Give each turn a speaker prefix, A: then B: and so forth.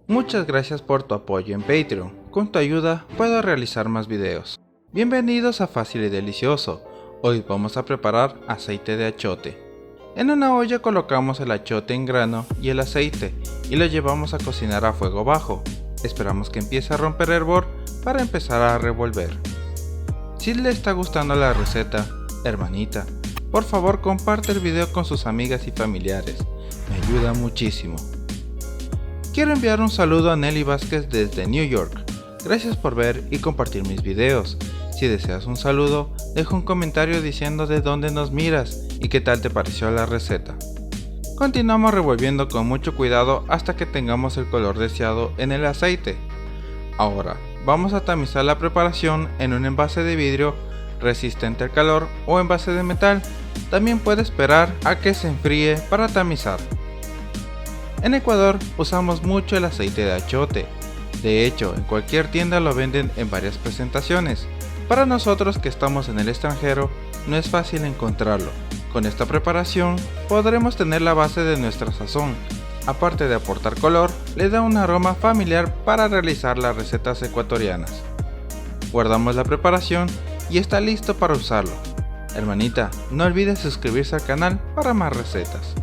A: Muchas gracias por tu apoyo en Patreon, con tu ayuda puedo realizar más videos. Bienvenidos a Fácil y Delicioso. Hoy vamos a preparar aceite de achote. En una olla colocamos el achote en grano y el aceite y lo llevamos a cocinar a fuego bajo. Esperamos que empiece a romper hervor para empezar a revolver. Si le está gustando la receta, hermanita, por favor comparte el video con sus amigas y familiares, me ayuda muchísimo. Quiero enviar un saludo a Nelly Vázquez desde New York, gracias por ver y compartir mis videos. Si deseas un saludo, deja un comentario diciendo de dónde nos miras y qué tal te pareció la receta. Continuamos revolviendo con mucho cuidado hasta que tengamos el color deseado en el aceite. Ahora, vamos a tamizar la preparación en un envase de vidrio resistente al calor o envase de metal. También puede esperar a que se enfríe para tamizar. En Ecuador usamos mucho el aceite de achote. De hecho, en cualquier tienda lo venden en varias presentaciones. Para nosotros que estamos en el extranjero, no es fácil encontrarlo. Con esta preparación podremos tener la base de nuestra sazón. Aparte de aportar color, le da un aroma familiar para realizar las recetas ecuatorianas. Guardamos la preparación y está listo para usarlo. Hermanita, no olvides suscribirse al canal para más recetas.